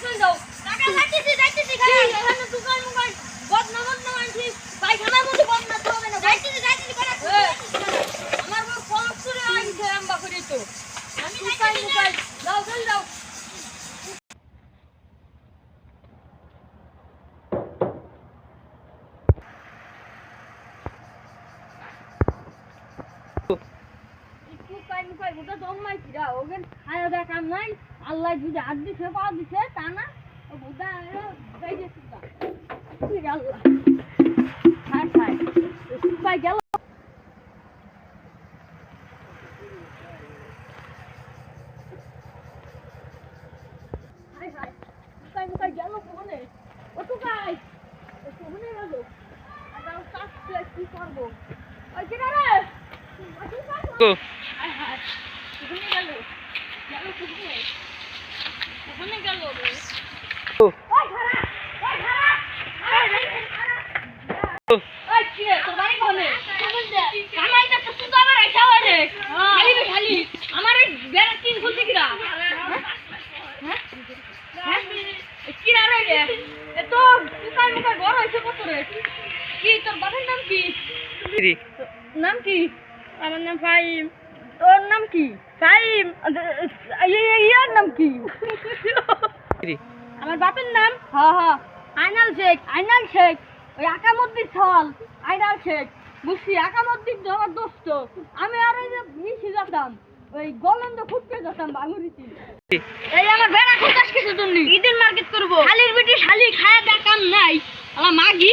চলে যাও টাকা যাইতেছি খালি এখানে দোকান মোবাইল বদনা আনছি পায়খানার মধ্যে বদনা তো হবে না যাইতেছি করে আমার বউ ফলক করে আনছে আম্বা করে তো আমি মোবাইল যাও চলে যাও ওটা জন্মাই কিরা ওকে খাওয়া দাওয়া কাম নাই আল্লাহ যদি হাত দিছে পা দিছে তা না ও বুদা যাই দিছে আল্লাহ খাই খাই সুপাই গেল হাই হাই সুপাই গেল কোনে ও সুপাই ও কোনে গেল আদাও সাথে কি করব ওই কিরা রে তো হাই হাই কোনে গেল কোনে গেল রে ও ওই খারা ওই কি রে তোর বাড়ি কোনে কামাইটা তো তুই আবার আইছা রে খালি আমার বেড়া তিন খুলতে কিরা হ্যাঁ কি রে এ তো তুই মুখে বড় হইছে কত রে কি তোর বাবার নাম কি নাম কি আমার নাম ফাহিম তোর নাম কি ফাহিম ইয়ার নাম কি আমার বাপের নাম হ্যাঁ আইনাল শেখ ওই আকামুদ্দিন ছল আইনাল শেখ বুঝছি আকামুদ্দিন আমার দোস্ত আমি আর ওই যে মিশে যেতাম ওই গলন্দ ফুটতে যেতাম বাঙুরিতে এই আমার বেড়া খুঁজাস কিছু তুমি ঈদের মার্কেট করবো শালির বেটি শালি খায়া দেখ কাম নাই আমার মাগি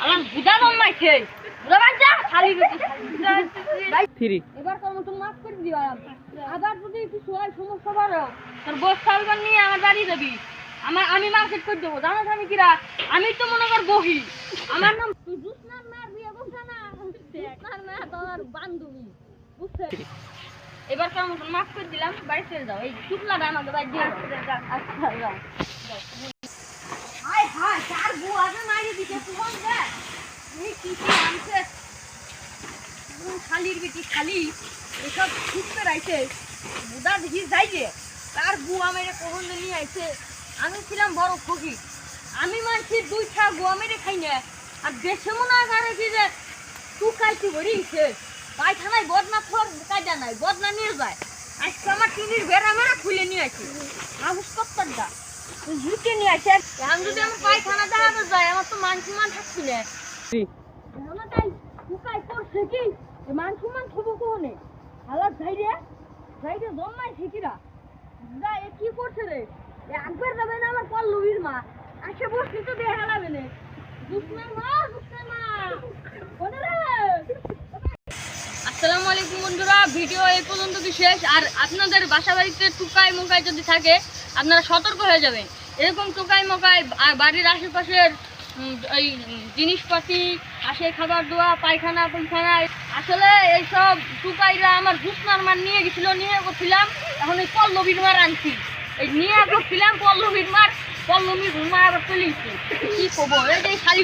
আমার বুদা জন্মাইছে বুদা বাচ্চা শালির বেটি এবার তোর মতন মাফ করে দিও আবার যদি কিছু হয় সমস্যা বাড়ো তোর বস সালবান নিয়ে আমার বাড়ি যাবি আমি মার্কেট করে দেবো জানো আমি কিরা আমি তো মনে কর বহি আমার নাম জুসনার মার বিয়ে বলছে না জুসনার মা তোমার বান্ধবী বুঝছে এবার তোর মতন মাফ করে দিলাম বাড়ি চলে যাও এই শুকলাটা আমাকে বাড়ি দিয়ে আচ্ছা যাও হাই হাই চার বউ আগে মারি দিতে তোমার দে এই কি কি আনছে খালির বেটি খালি এসব খুঁজতে রাইছে বুদা দেখি যাই যে তার বউ আমার কখন নিয়ে আইছে আমি ছিলাম বড় খুশি আমি মানছি দুইটা গোয়া মেরে খাই না আর দেশে মনে হয় কি যে তু খাইছি ভরিছে পায়খানায় বদনা খোর কাজা নাই বদনা নিয়ে যায় আজকে আমার টিনির বেড়া মেরা খুলে নিয়ে আসি হাউস কপ্তারটা ঝুঁকে নিয়ে আসে এখন যদি আমার পায়খানা দেখাতে যায় আমার তো মান সম্মান থাকছি না তাই টুকাই করছে কি মান সম্মান থবো কোনে হালার যাইরে জন্মাইছে কিরা কি করছে রে একবার যাবে না আমার পল্লবীর মা আসে বসলি তো দিয়ে হেলাবে না দুষ্মের মা আসসালামু আলাইকুম বন্ধুরা ভিডিও এই পর্যন্ত শেষ আর আপনাদের বাসা বাড়িতে টুকাই মোকাই যদি থাকে আপনারা সতর্ক হয়ে যাবেন এরকম টুকাই মোকাই বাড়ির আশেপাশের এই জিনিসপাতি আসে খাবার দেওয়া পায়খানা আসলে এইসব টুকাইরা আমার দুষ্মার মার নিয়ে গেছিল নিয়ে করছিলাম এখন এই পল্লবীর মার আনছি এই নিয়ে করছিলাম পল্লবীর মার আবার চলে গেছে কি করবো এই যে খালি